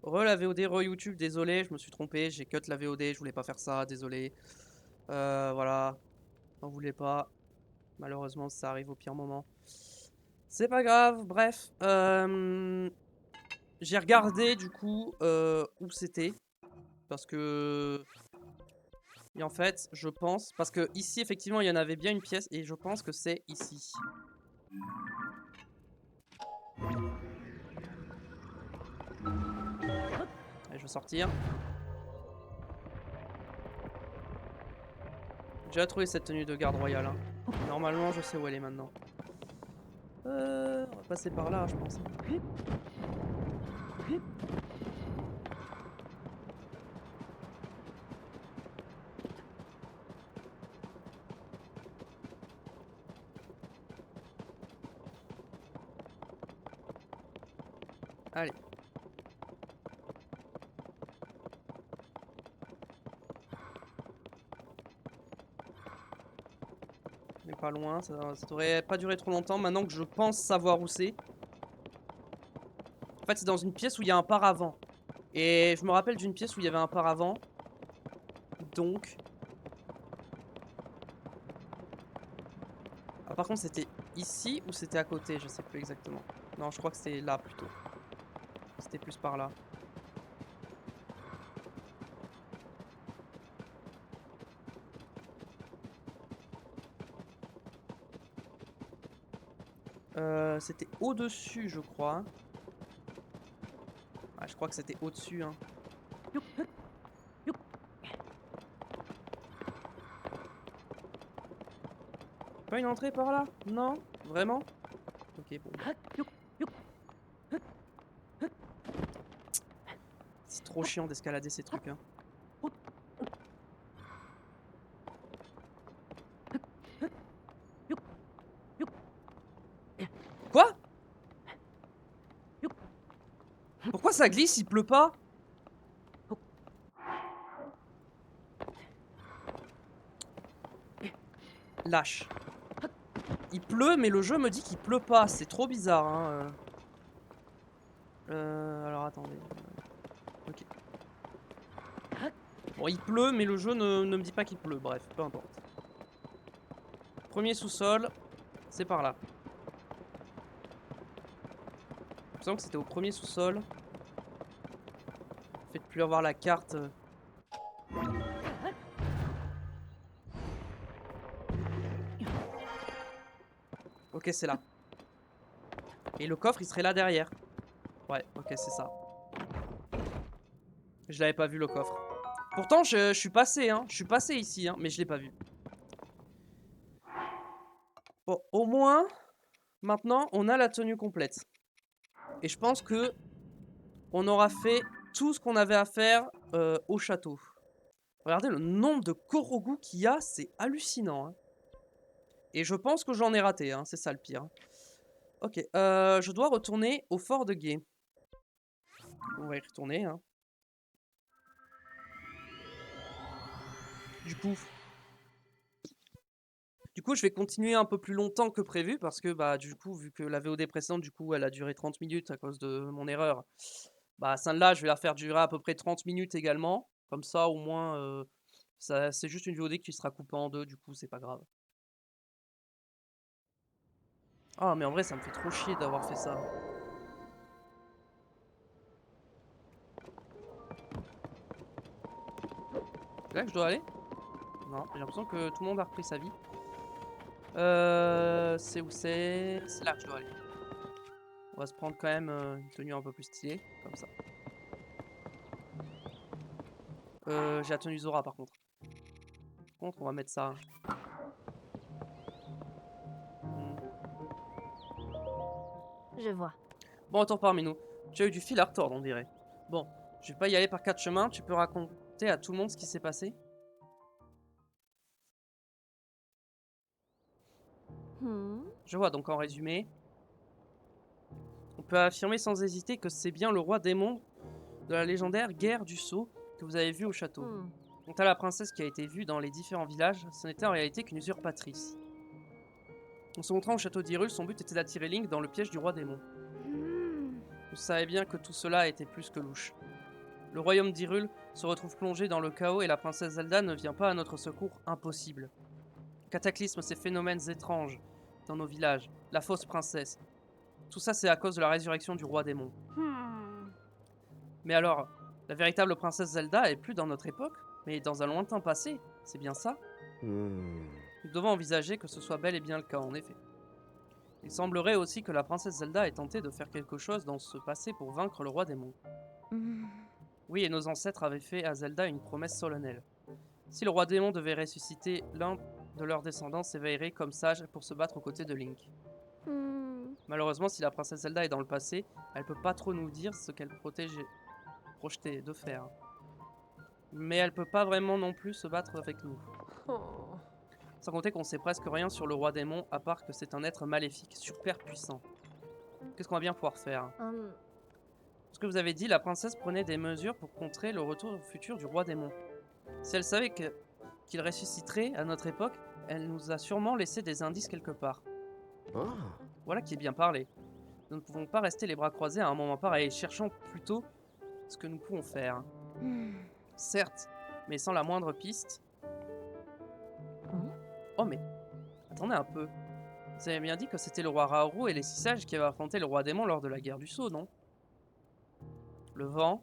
La VOD, YouTube, désolé, je me suis trompé, j'ai cut la VOD, je voulais pas faire ça, désolé. Voilà, n'en voulais pas. Malheureusement, ça arrive au pire moment. C'est pas grave, bref. J'ai regardé du coup où c'était. Parce que... Et en fait, je pense... Parce que ici, effectivement, il y en avait bien une pièce. Et je pense que c'est ici. Allez, je vais sortir. J'ai déjà trouvé cette tenue de garde royale. Hein. Normalement, je sais où elle est maintenant. On va passer par là, je pense. Allez. On est pas loin, ça devrait pas durer trop longtemps maintenant que je pense savoir où c'est. En fait, c'est dans une pièce où il y a un paravent. Et je me rappelle d'une pièce où il y avait un paravent. Donc... Ah, par contre, c'était ici ou c'était à côté? Je sais plus exactement. Non, je crois que c'était là plutôt. C'était plus par là. C'était au-dessus, je crois. Ah, je crois que c'était au-dessus. Hein. Pas une entrée par là? Non? Vraiment? Ok, bon. C'est trop chiant d'escalader ces trucs. Hein. Quoi? Pourquoi ça glisse? Il pleut pas? Lâche. Il pleut, mais le jeu me dit qu'il pleut pas. C'est trop bizarre. Hein. Alors attendez. Ok. Bon, il pleut, mais le jeu ne me dit pas qu'il pleut. Bref, peu importe. Premier sous-sol, c'est par là. Je sens que c'était au premier sous-sol. Faites plus avoir la carte. Ok, c'est là. Et le coffre, il serait là derrière. Ouais, ok, c'est ça. Je l'avais pas vu, le coffre. Pourtant, je suis passé, hein. Je suis passé ici, hein, mais je l'ai pas vu. Bon, au moins, maintenant, on a la tenue complète. Et je pense que on aura fait tout ce qu'on avait à faire au château. Regardez le nombre de Korogu qu'il y a, c'est hallucinant. Hein. Et je pense que j'en ai raté, hein, c'est ça le pire. Ok, je dois retourner au fort de Gué. On va y retourner. Hein. Du coup, je vais continuer un peu plus longtemps que prévu parce que, bah, du coup, vu que la VOD précédente, du coup, elle a duré 30 minutes à cause de mon erreur, bah, celle-là, je vais la faire durer à peu près 30 minutes également. Comme ça, au moins, c'est juste une VOD qui sera coupée en deux, du coup, c'est pas grave. Ah, mais en vrai, ça me fait trop chier d'avoir fait ça. C'est là que je dois aller? Non, j'ai l'impression que tout le monde a repris sa vie. C'est où c'est? C'est là que je dois aller. On va se prendre quand même une tenue un peu plus stylée, comme ça. J'ai la tenue Zora par contre. Par contre, on va mettre ça. Hmm. Je vois. Bon, attends parmi nous. Tu as eu du fil à retordre, on dirait. Bon, je vais pas y aller par 4 chemins. Tu peux raconter à tout le monde ce qui s'est passé? Je vois, donc en résumé, on peut affirmer sans hésiter que c'est bien le roi démon de la légendaire guerre du sceau que vous avez vu au château. Quant à la princesse qui a été vue dans les différents villages, ce n'était en réalité qu'une usurpatrice. En se montrant au château d'Hyrule, son but était d'attirer Link dans le piège du roi démon. Vous savez bien que tout cela était plus que louche. Le royaume d'Hyrule se retrouve plongé dans le chaos et la princesse Zelda ne vient pas à notre secours. Impossible. Cataclysme, ces phénomènes étranges dans nos villages, la fausse princesse. Tout ça, c'est à cause de la résurrection du roi démon. Mais alors, la véritable princesse Zelda est plus dans notre époque, mais dans un lointain passé. C'est bien ça? Nous devons envisager que ce soit bel et bien le cas, en effet. Il semblerait aussi que la princesse Zelda ait tenté de faire quelque chose dans ce passé pour vaincre le roi démon. Oui, et nos ancêtres avaient fait à Zelda une promesse solennelle. Si le roi démon devait ressusciter, l'un de leurs descendants s'éveillerait comme sage pour se battre aux côtés de Link. Malheureusement, si la princesse Zelda est dans le passé, elle peut pas trop nous dire ce qu'elle projetait de faire. Mais elle peut pas vraiment non plus se battre avec nous. Sans compter qu'on sait presque rien sur le roi démon, à part que c'est un être maléfique, super puissant. Qu'est-ce qu'on va bien pouvoir faire? Ce que vous avez dit, la princesse prenait des mesures pour contrer le retour futur du roi démon. Si elle savait qu'il ressusciterait à notre époque, elle nous a sûrement laissé des indices quelque part. Voilà qui est bien parlé. Nous ne pouvons pas rester les bras croisés à un moment pareil. Cherchons plutôt ce que nous pouvons faire. Certes, mais sans la moindre piste. Oh mais, attendez un peu. Vous avez bien dit que c'était le roi Raoru et les six sages qui avaient affronté le roi démon lors de la guerre du sceau, non? Le vent,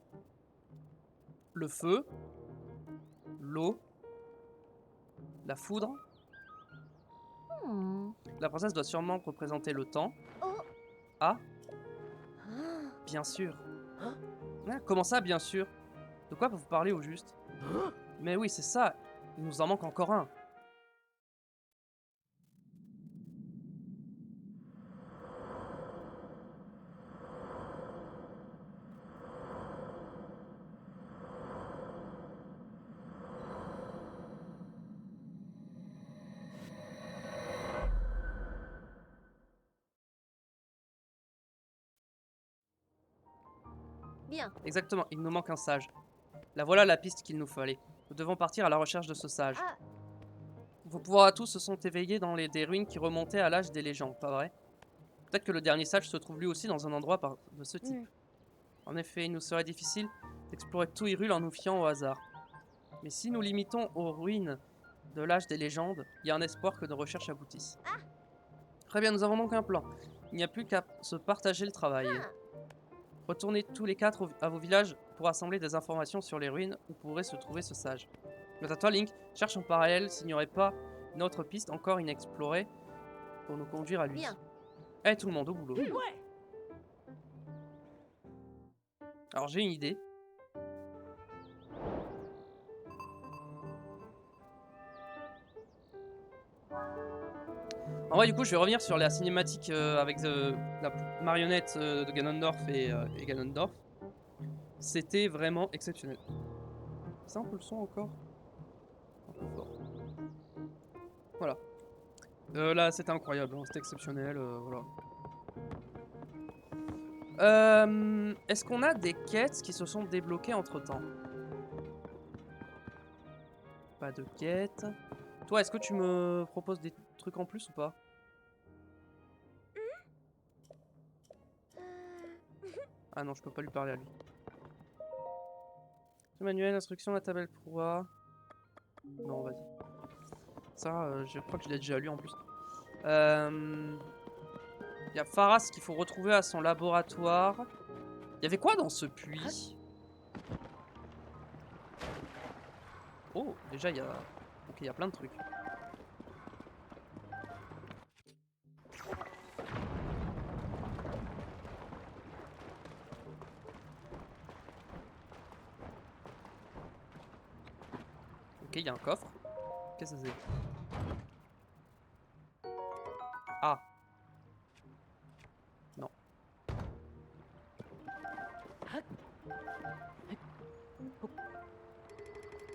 le feu, l'eau, la foudre. La princesse doit sûrement représenter le temps. Ah, bien sûr. Ah, comment ça, bien sûr? De quoi vous parlez au juste? Mais oui, c'est ça. Il nous en manque encore un. Bien. Exactement, il nous manque un sage. La voilà la piste qu'il nous fallait. Nous devons partir à la recherche de ce sage. Ah. Vos pouvoirs à tous se sont éveillés dans des ruines qui remontaient à l'âge des légendes, pas vrai? Peut-être que le dernier sage se trouve lui aussi dans un endroit de ce type. En effet, il nous serait difficile d'explorer tout Hyrule en nous fiant au hasard. Mais si nous limitons aux ruines de l'âge des légendes, il y a un espoir que nos recherches aboutissent. Très bien, nous avons donc un plan. Il n'y a plus qu'à se partager le travail. Retournez tous les quatre à vos villages pour assembler des informations sur les ruines où pourrait se trouver ce sage. Quant à toi, Link, cherche en parallèle s'il n'y aurait pas une autre piste encore inexplorée pour nous conduire à lui. Bien. Allez, tout le monde, au boulot. Alors, j'ai une idée. En vrai, du coup, je vais revenir sur la cinématique avec la marionnette de Ganondorf et Ganondorf. C'était vraiment exceptionnel. C'est un peu le son encore? Un peu fort. Voilà. Là, c'était incroyable, hein, c'était exceptionnel, voilà. Est-ce qu'on a des quêtes qui se sont débloquées entre-temps? Pas de quêtes. Toi, est-ce que tu me proposes des trucs en plus ou pas? Ah non, je peux pas lui parler à lui. Ce manuel, instruction, la table pouvoir. Non, vas-y. Ça, je crois que je l'ai déjà lu en plus. Il y a Pharas qu'il faut retrouver à son laboratoire. Il y avait quoi dans ce puits? Oh, déjà il y a... Ok, il y a plein de trucs. Ok, il y a un coffre. Qu'est-ce que c'est? Ah. Non.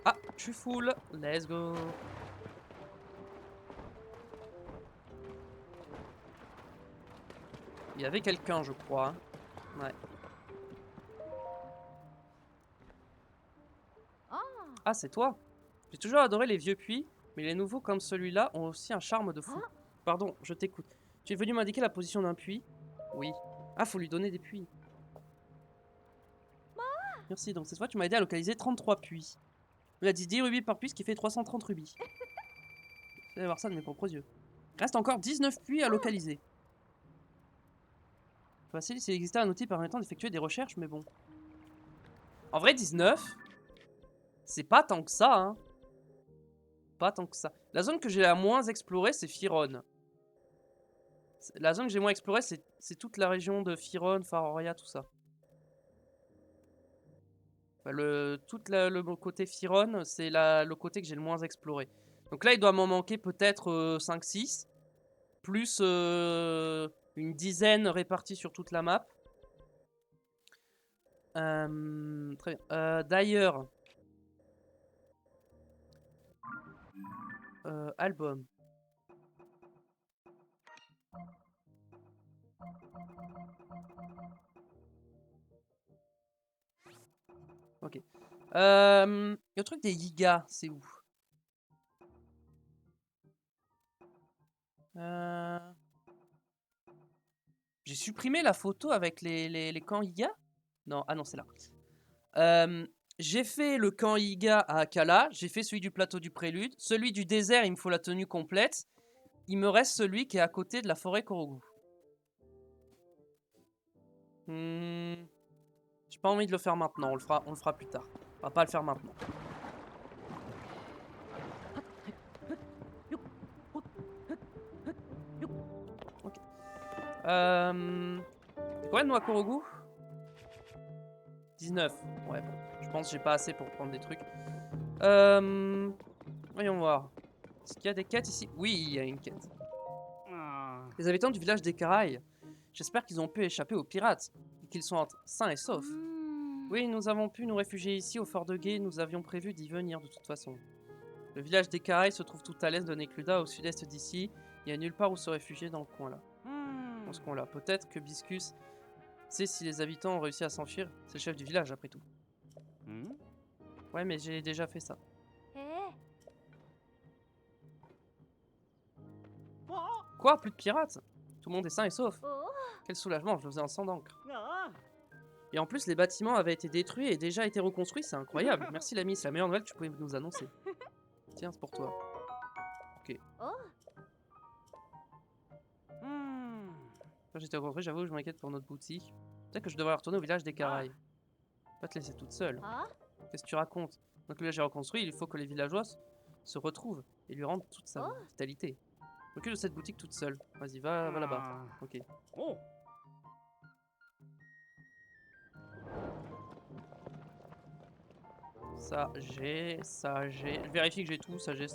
Ah, je suis full. Let's go. Il y avait quelqu'un, je crois. Hein. Ouais. Ah, c'est toi. J'ai toujours adoré les vieux puits, mais les nouveaux comme celui-là ont aussi un charme de fou. Pardon, je t'écoute. Tu es venu m'indiquer la position d'un puits? Oui. Ah, faut lui donner des puits. Merci. Donc cette fois, tu m'as aidé à localiser 33 puits. Il a dit 10 rubis par puits, ce qui fait 330 rubis. Je vais voir ça de mes propres yeux. Il reste encore 19 puits à localiser. Facile s'il existait un outil permettant d'effectuer des recherches, mais bon. En vrai, 19, c'est pas tant que ça, hein. Pas tant que ça. La zone que j'ai la moins explorée, c'est Firon. La zone que j'ai moins explorée, c'est toute la région de Firon, Faroria, tout ça. Enfin, le côté Firon, c'est le côté que j'ai le moins exploré. Donc là, il doit m'en manquer peut-être 5-6. Plus une dizaine répartie sur toute la map. Très bien. D'ailleurs, album. Ok. Le truc des gigas, c'est où? J'ai supprimé la photo avec les camps gigas? Non, ah non, c'est là. J'ai fait le camp Iga à Akala, j'ai fait celui du plateau du Prélude, celui du désert, il me faut la tenue complète. Il me reste celui qui est à côté de la forêt Korogu. J'ai pas envie de le faire maintenant, on le fera plus tard. On va pas le faire maintenant. Ok. C'est combien de noix Korogu? 19. Ouais, bon. Je pense que j'ai pas assez pour prendre des trucs. Voyons voir. Est-ce qu'il y a des quêtes ici? Oui, il y a une quête. Les habitants du village des Caraïbes. J'espère qu'ils ont pu échapper aux pirates et qu'ils sont sains et saufs. Oui, nous avons pu nous réfugier ici au fort de Gué. Nous avions prévu d'y venir de toute façon. Le village des Caraïbes se trouve tout à l'est de Nekluda, au sud-est d'ici. Il n'y a nulle part où se réfugier dans le coin là. Dans ce coin-là. Peut-être que Biscus sait si les habitants ont réussi à s'enfuir. C'est le chef du village après tout. Ouais, mais j'ai déjà fait ça. Quoi? Plus de pirates? Tout le monde est sain et sauf. Quel soulagement, je le faisais en sang d'encre. Et en plus, les bâtiments avaient été détruits et déjà été reconstruits, c'est incroyable. Merci l'ami, c'est la meilleure nouvelle que tu pouvais nous annoncer. Tiens, c'est pour toi. Ok. Quand j'étais reconstruit, j'avoue, je m'inquiète pour notre boutique. Peut-être que je devrais retourner au village des Caraïbes. Pas te laisser toute seule. Qu'est-ce que tu racontes? Donc le village est reconstruit, il faut que les villageois se retrouvent et lui rendent toute sa vitalité. Occupe de cette boutique toute seule. Vas-y, va là-bas. Ok. Ça, j'ai. Je vérifie que j'ai tout. Ça, j'ai.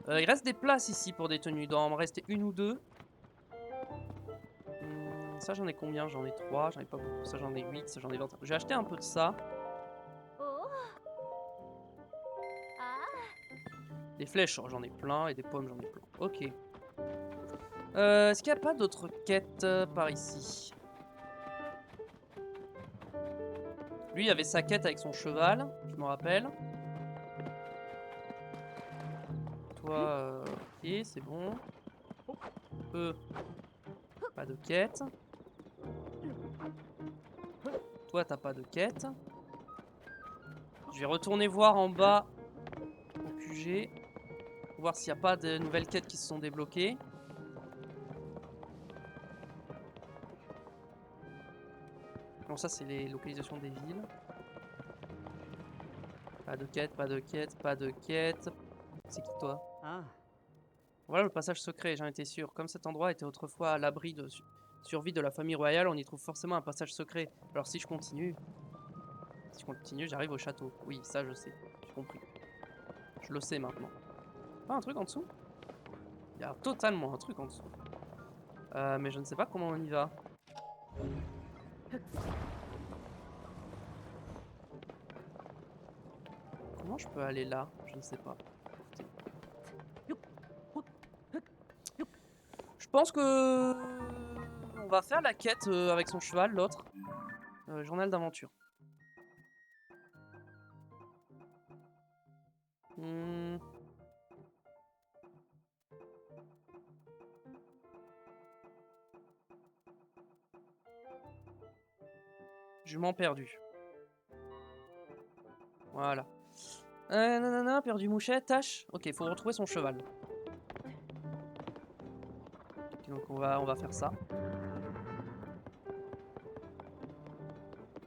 Il reste des places ici pour des tenues. Il doit en me rester une ou deux. Ça, j'en ai combien? J'en ai 3. J'en ai pas beaucoup. Ça, j'en ai 8. Ça, j'en ai 20. J'ai acheté un peu de ça. Des flèches, oh, j'en ai plein. Et des pommes, j'en ai plein. Ok. Est-ce qu'il n'y a pas d'autres quêtes par ici? Lui, il avait sa quête avec son cheval. Je me rappelle. Toi, ok, c'est bon. Eux, pas de quête. Toi, t'as pas de quête. Je vais retourner voir en bas au QG. Pour voir s'il n'y a pas de nouvelles quêtes qui se sont débloquées. Non, ça, c'est les localisations des villes. Pas de quête, pas de quête, pas de quête. C'est qui, toi? Voilà le passage secret, j'en étais sûr. Comme cet endroit était autrefois à l'abri de survie de la famille royale, on y trouve forcément un passage secret. Alors si je continue... j'arrive au château. Oui, ça je sais. J'ai compris. Je le sais maintenant. Pas un truc en dessous? Il y a totalement un truc en dessous. Mais je ne sais pas comment on y va. Comment je peux aller là? Je ne sais pas. Je pense que... On va faire la quête avec son cheval, l'autre. Journal d'aventure. Jument perdu. Voilà. Nanana, perdu mouchette, tâche. Ok, faut retrouver son cheval. Donc on va faire ça.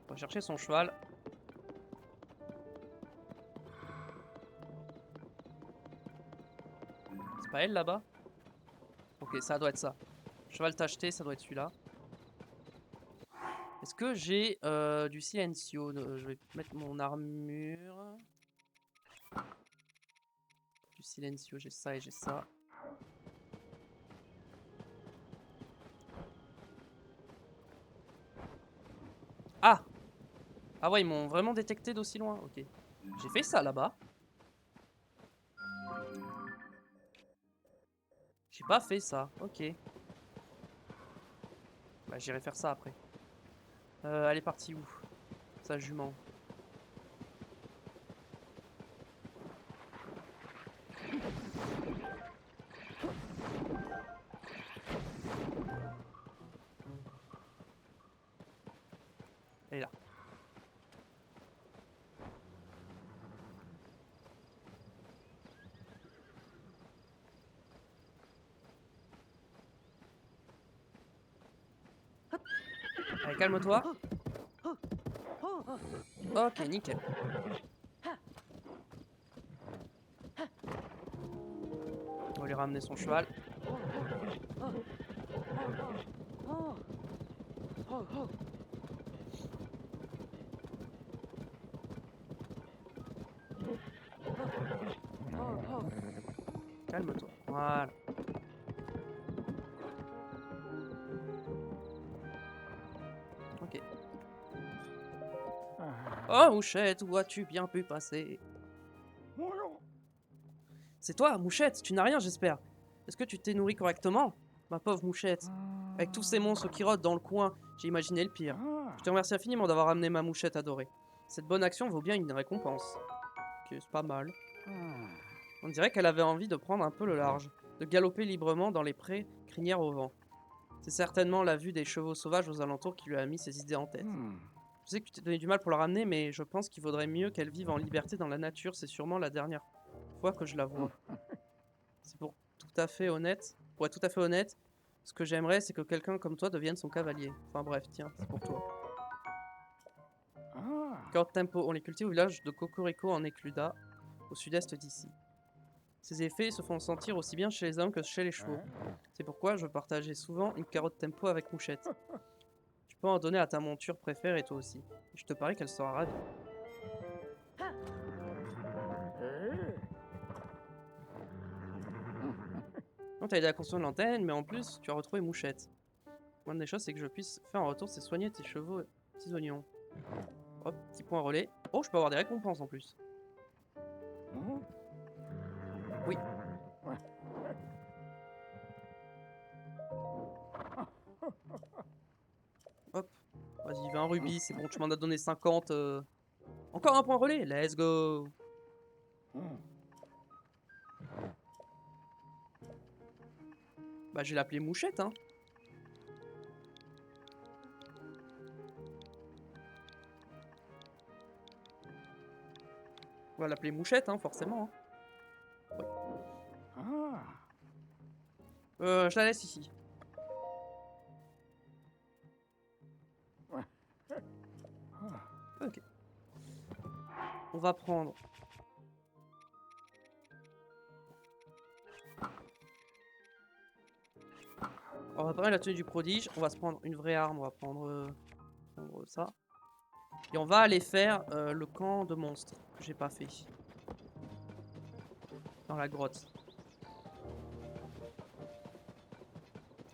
On va chercher son cheval. C'est pas elle là-bas? Ok, ça doit être ça. Cheval tacheté, ça doit être celui-là. Est-ce que j'ai du silencio? Je vais mettre mon armure. Du silencio, j'ai ça et j'ai ça. Ah! Ah ouais, ils m'ont vraiment détecté d'aussi loin. Ok. J'ai fait ça là-bas. J'ai pas fait ça. Ok. Bah j'irai faire ça après. Elle est partie où? Sa jument. Elle est là. Allez, calme-toi. Ok, nickel. On va lui ramener son cheval. Calme-toi. Voilà. Ok. Oh, Mouchette, où as-tu bien pu passer? C'est toi, Mouchette, tu n'as rien, j'espère. Est-ce que tu t'es nourri correctement? Ma pauvre Mouchette. Avec tous ces monstres qui rôdent dans le coin, j'ai imaginé le pire. Je te remercie infiniment d'avoir ramené ma Mouchette adorée. Cette bonne action vaut bien une récompense. Ok, c'est pas mal. On dirait qu'elle avait envie de prendre un peu le large, de galoper librement dans les prés, crinière au vent. C'est certainement la vue des chevaux sauvages aux alentours qui lui a mis ses idées en tête. Je sais que tu t'es donné du mal pour la ramener, mais je pense qu'il vaudrait mieux qu'elle vive en liberté dans la nature. C'est sûrement la dernière fois que je la vois. C'est pour tout à fait honnête. Pour être tout à fait honnête, ce que j'aimerais, c'est que quelqu'un comme toi devienne son cavalier. Enfin bref, tiens, c'est pour toi. Carotte tempo, on les cultive au village de Cocorico en Écluda, au sud-est d'ici. Ces effets se font sentir aussi bien chez les hommes que chez les chevaux. C'est pourquoi je partageais souvent une carotte tempo avec Mouchette. Tu peux en donner à ta monture préférée toi aussi. Je te parie qu'elle sera ravie. Non, t'as aidé à construire l'antenne, mais en plus, tu as retrouvé Mouchette. L'une des choses, c'est que je puisse faire en retour, c'est soigner tes chevaux, petits oignons. Hop, petit point relais. Oh, je peux avoir des récompenses en plus. Oui. Hop. Vas-y, 20 rubis, c'est bon, tu m'en as donné 50. Encore un point relais, let's go. Bah, je vais l'appeler Mouchette, hein. On va l'appeler Mouchette, hein, forcément. Hein. Oui. Je la laisse ici. Ok. On va prendre... On va prendre la tenue du prodige, on va se prendre une vraie arme, on va prendre ça. Et on va aller faire le camp de monstres, que j'ai pas fait. Dans la grotte.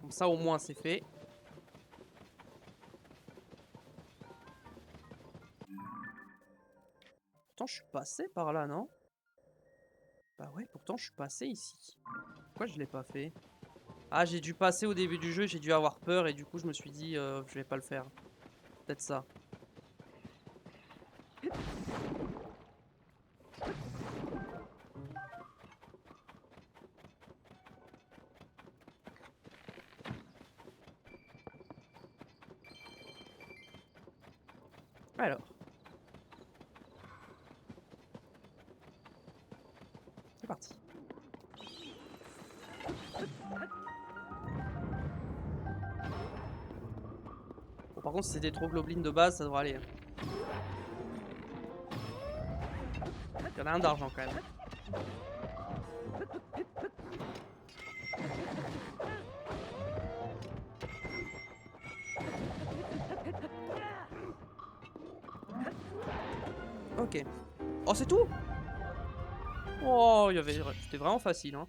Comme ça au moins c'est fait. Pourtant je suis passé par là, non? Bah ouais, pourtant je suis passé ici. Pourquoi je l'ai pas fait? Ah, j'ai dû passer au début du jeu, j'ai dû avoir peur et du coup je me suis dit je vais pas le faire. Peut-être ça. Alors. C'est parti. Bon, par contre, si c'était trop globelines de base, ça devrait aller. Il y en a un d'argent quand même. Ok. Oh, c'est tout? Oh, c'était vraiment facile, hein.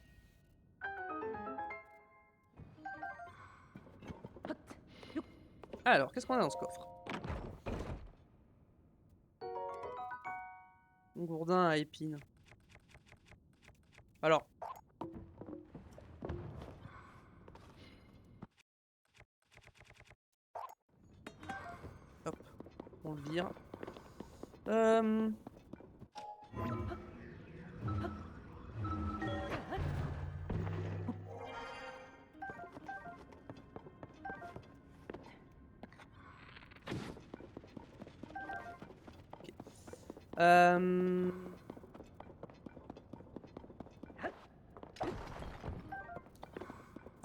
Alors, qu'est-ce qu'on a dans ce coffre? Un gourdin à épines. Alors. Hop. On le vire.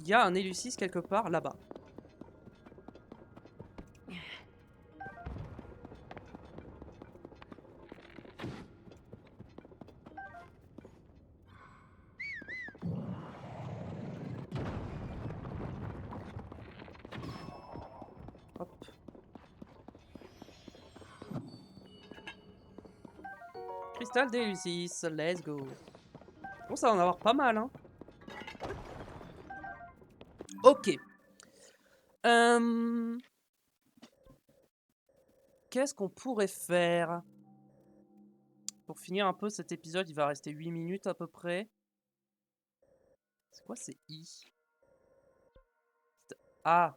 Il y a un Élucis quelque part là-bas. Hop. Cristal d'Élucis, let's go. Bon, ça va en avoir pas mal, hein. Ok. Qu'est-ce qu'on pourrait faire? Pour finir un peu cet épisode, il va rester 8 minutes à peu près. C'est quoi, c'est I? Ah,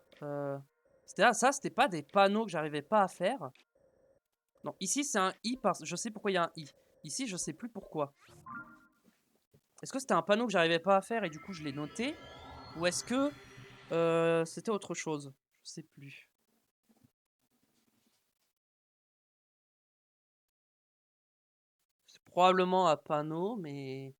ça, c'était pas des panneaux que j'arrivais pas à faire. Non, ici c'est un I parce je sais pourquoi il y a un I. Ici, je sais plus pourquoi. Est-ce que c'était un panneau que j'arrivais pas à faire et du coup je l'ai noté? Ou est-ce que c'était autre chose? Je sais plus. C'est probablement un panneau, mais...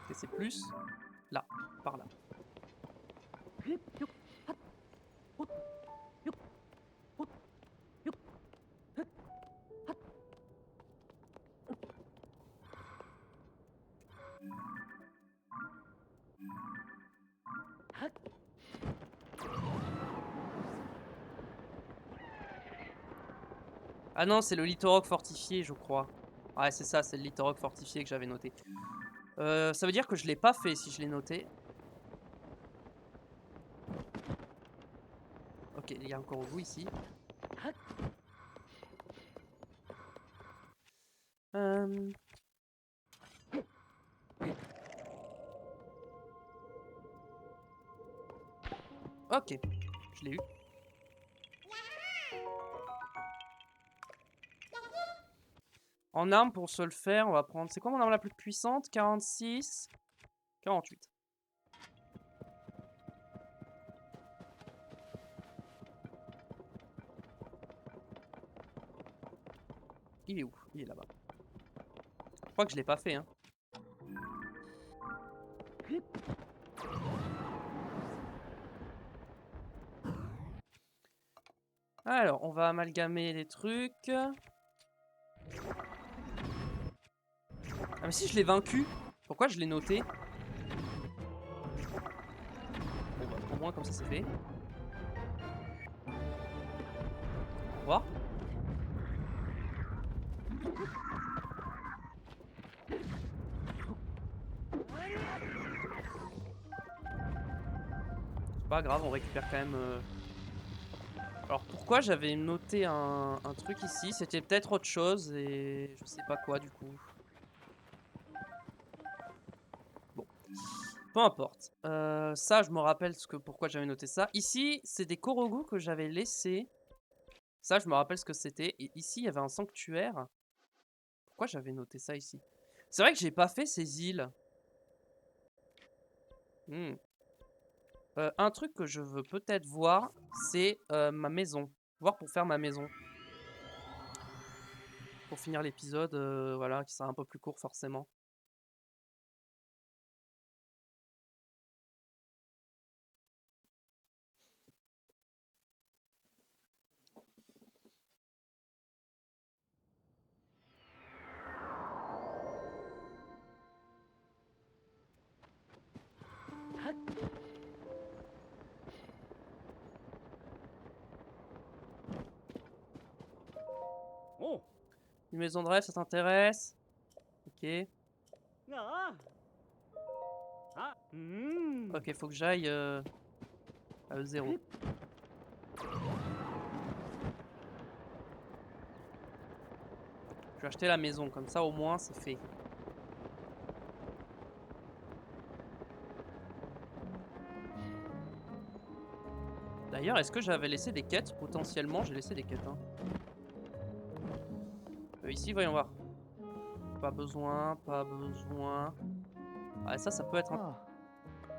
Et c'est plus là, par là. Ah non, c'est le Litorok fortifié, je crois. Ouais, c'est ça, c'est le Litorok fortifié que j'avais noté. Ça veut dire que je l'ai pas fait si je l'ai noté. Ok, il y a encore au bout ici. Ok, je l'ai eu. En arme, pour se le faire, on va prendre... C'est quoi mon arme la plus puissante? 46... 48. Il est où? Il est là-bas. Je crois que je l'ai pas fait, hein. Alors, on va amalgamer les trucs. Ah mais si, je l'ai vaincu. Pourquoi je l'ai noté? Bon bah, au moins comme ça c'est fait. Au revoir. C'est pas grave, on récupère quand même... Alors pourquoi j'avais noté un truc ici? C'était peut-être autre chose et je sais pas quoi du coup. Bon, peu importe. Ça, je me rappelle pourquoi j'avais noté ça. Ici, c'est des Korogu que j'avais laissés. Ça, je me rappelle ce que c'était. Et ici, il y avait un sanctuaire. Pourquoi j'avais noté ça ici? C'est vrai que j'ai pas fait ces îles. Un truc que je veux peut-être voir, c'est ma maison. Voir pour faire ma maison. Pour finir l'épisode, voilà, qui sera un peu plus court forcément. Oh. Une maison de rêve, ça t'intéresse? Ok. Ah. Ah. Ok, faut que j'aille à E0. Je vais acheter la maison, comme ça au moins c'est fait. D'ailleurs, est-ce que j'avais laissé des quêtes? Potentiellement, j'ai laissé des quêtes. Hein. Ici, voyons voir. Pas besoin, pas besoin. Ah, ça peut être un... Ah.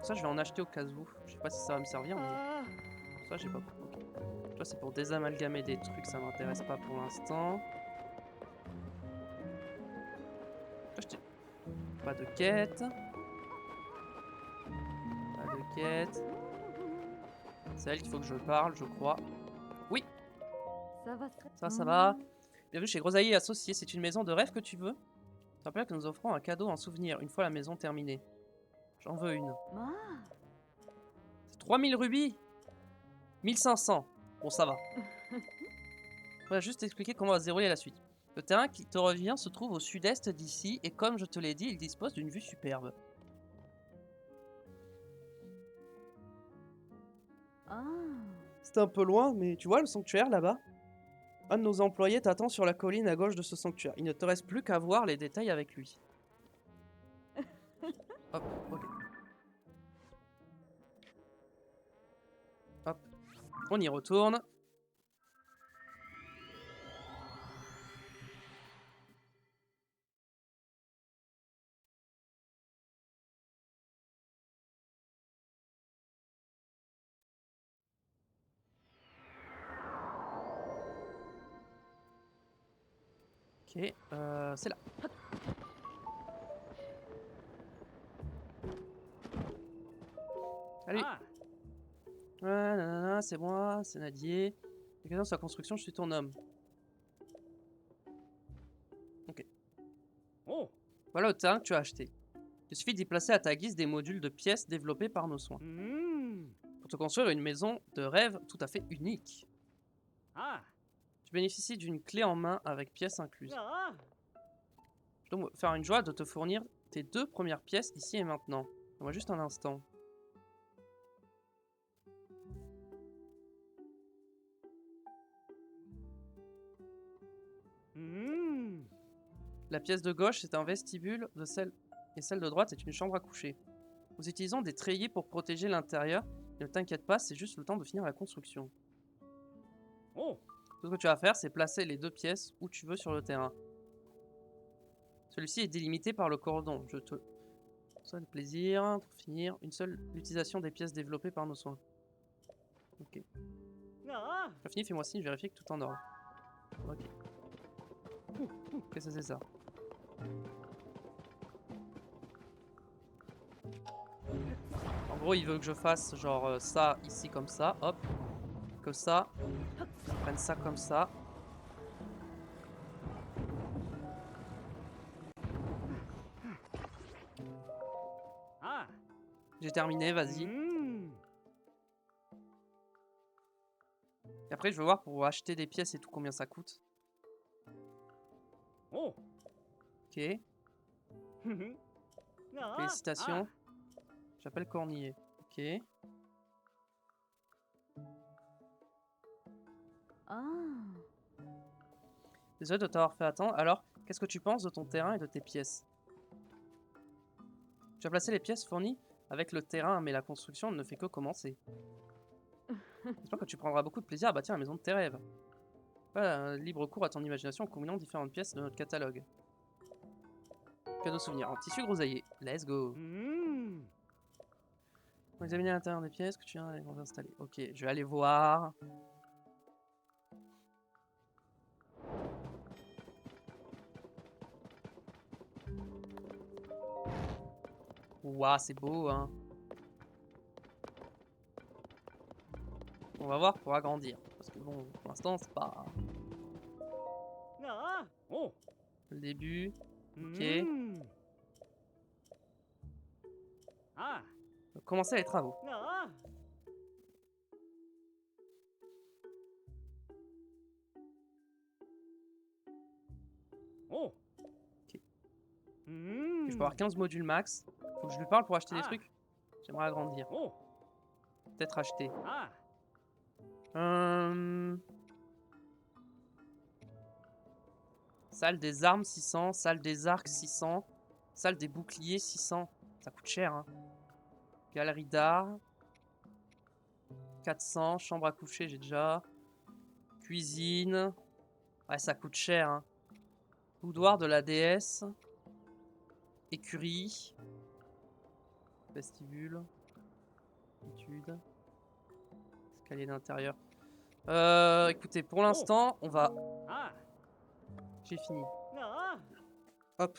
Ça, je vais en acheter au cas où. Je sais pas si ça va me servir, mais... Ah. Ça, j'ai pas... Ok. Toi, c'est pour désamalgamer des trucs, ça m'intéresse pas pour l'instant. Acheter. Pas de quête. Pas de quête. C'est à elle qu'il faut que je parle, je crois. Oui, Ça va. ça va. Bienvenue chez Grosailles Associés, c'est une maison de rêve que tu veux? Je te rappelle que nous offrons un cadeau en souvenir une fois la maison terminée. J'en veux une. Ah. C'est 3000 rubis 1500. Bon, ça va. On va juste expliquer comment va se dérouler la suite. Le terrain qui te revient se trouve au sud-est d'ici et comme je te l'ai dit, il dispose d'une vue superbe. Ah. C'est un peu loin, mais tu vois le sanctuaire là-bas? Un de nos employés t'attend sur la colline à gauche de ce sanctuaire. Il ne te reste plus qu'à voir les détails avec lui. Hop, ok. Hop. On y retourne. Ok, c'est là. Salut. Ah. Ouais, nanana, c'est moi, c'est Nadier. Dans sa construction, je suis ton homme. Ok. Oh. Voilà le terrain que tu as acheté. Il suffit d'y placer à ta guise des modules de pièces développés par nos soins. Pour te construire une maison de rêve tout à fait unique. Ah. Tu bénéficies d'une clé en main avec pièces incluses. Ah. Je dois me faire une joie de te fournir tes 2 premières pièces ici et maintenant. Donne-moi juste un instant. La pièce de gauche est un vestibule et celle de droite est une chambre à coucher. Nous utilisons des treillis pour protéger l'intérieur. Ne t'inquiète pas, c'est juste le temps de finir la construction. Oh. Tout ce que tu as à faire, c'est placer les 2 pièces où tu veux sur le terrain. Celui-ci est délimité par le cordon. Je te... Seul plaisir, pour finir, une seule utilisation des pièces développées par nos soins. Ok. Ah. J'ai fini, fais-moi signe, je vérifie que tout est en ordre. Ok. Qu'est-ce que c'est ça? En gros, il veut que je fasse genre ça ici comme ça, hop. Que ça. Je prenne ça comme ça. Ah. J'ai terminé, vas-y. Et après, je veux voir pour acheter des pièces et tout combien ça coûte. Oh. Ok. Ah. Félicitations. J'appelle Cornier. Ok. Ah. Désolé de t'avoir fait attendre. Alors, qu'est-ce que tu penses de ton terrain et de tes pièces? Tu as placé les pièces fournies avec le terrain, mais la construction ne fait que commencer. J'espère que tu prendras beaucoup de plaisir à bâtir la maison de tes rêves. Voilà, un libre cours à ton imagination en combinant différentes pièces de notre catalogue. Cadeau souvenir en tissu groseillier. Let's go. On examiner l'intérieur des pièces que tu viens d'installer. Ok, je vais aller voir. Ouah, c'est beau, hein. On va voir pour agrandir. Parce que bon, pour l'instant, c'est pas Ah. Oh. le début. Ok. Ah. On va commencer les travaux. Ah. Oh. Ok. Je peux avoir 15 modules max. Faut que je lui parle pour acheter des Ah. trucs. J'aimerais agrandir. Oh. Peut-être acheter. Ah. Salle des armes 600. Salle des arcs 600. Salle des boucliers 600. Ça coûte cher, hein. Galerie d'art. 400. Chambre à coucher, j'ai déjà. Cuisine. Ouais, ça coûte cher, hein. Boudoir de la déesse. Écurie. Vestibule. Études. Escalier d'intérieur. Écoutez, pour l'instant, on va... Ah. J'ai fini. Ah. Hop.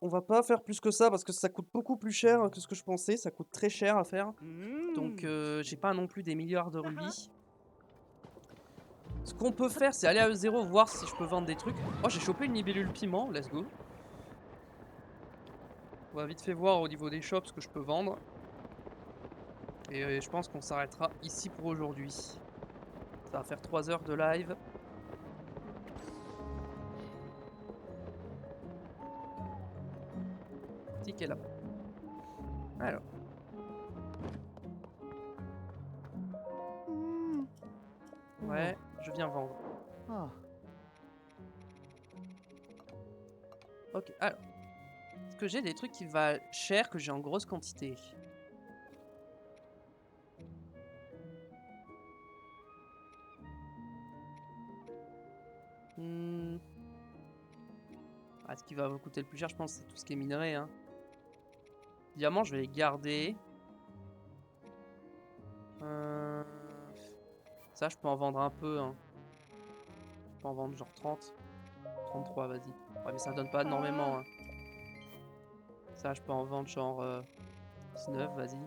On va pas faire plus que ça parce que ça coûte beaucoup plus cher que ce que je pensais. Ça coûte très cher à faire. Donc j'ai pas non plus des milliards de rubis. Ce qu'on peut faire, c'est aller à E0, voir si je peux vendre des trucs. Oh, j'ai chopé une libellule piment, let's go. On va vite fait voir au niveau des shops ce que je peux vendre. Et je pense qu'on s'arrêtera ici pour aujourd'hui. Ça va faire 3 heures de live. Ticket là-bas. Alors. Ouais, je viens vendre. Ah. Ok, alors. Est-ce que j'ai des trucs qui valent cher que j'ai en grosse quantité? Ah, ce qui va me coûter le plus cher, je pense, c'est tout ce qui est minerai. Hein. Diamants, je vais les garder. Ça, je peux en vendre un peu. Hein. Je peux en vendre genre 30. 33, vas-y. Ouais, mais ça donne pas énormément. Hein. Ça, je peux en vendre genre 19, vas-y.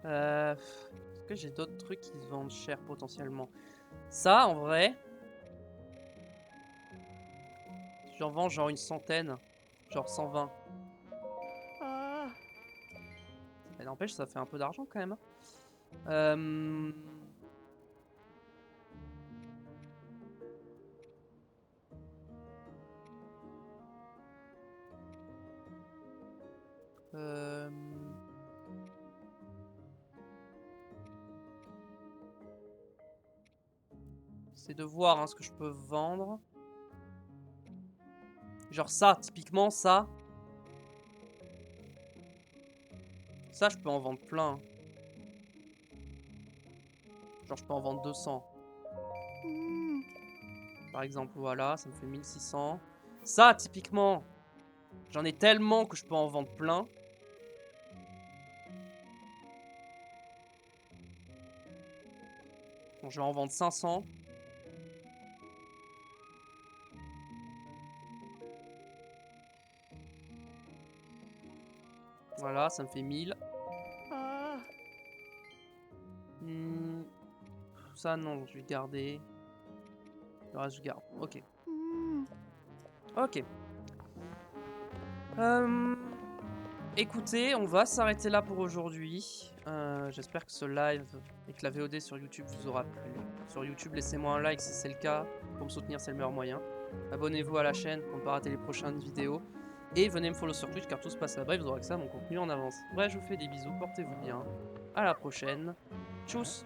Est-ce que j'ai d'autres trucs qui se vendent cher potentiellement? Ça, en vrai, j'en vends genre une centaine, genre 120. Mais n'empêche, ça fait un peu d'argent quand même. C'est de voir hein, ce que je peux vendre. Genre ça, typiquement ça. Ça, je peux en vendre plein. Genre, je peux en vendre 200. Par exemple, voilà, ça me fait 1600. Ça, typiquement, j'en ai tellement que je peux en vendre plein. Bon, je vais en vendre 500. Voilà, ça me fait 1000. Ça, non, je vais garder. Le reste, je garde. Ok. Ok. Écoutez, on va s'arrêter là pour aujourd'hui. J'espère que ce live et que la VOD sur YouTube vous aura plu. Sur YouTube, laissez-moi un like si c'est le cas. Pour me soutenir, c'est le meilleur moyen. Abonnez-vous à la chaîne pour ne pas rater les prochaines vidéos. Et venez me follow sur Twitch car tout se passe là-bas et vous aurez accès à mon contenu en avance. Bref, je vous fais des bisous, portez-vous bien. À la prochaine. Tchuss!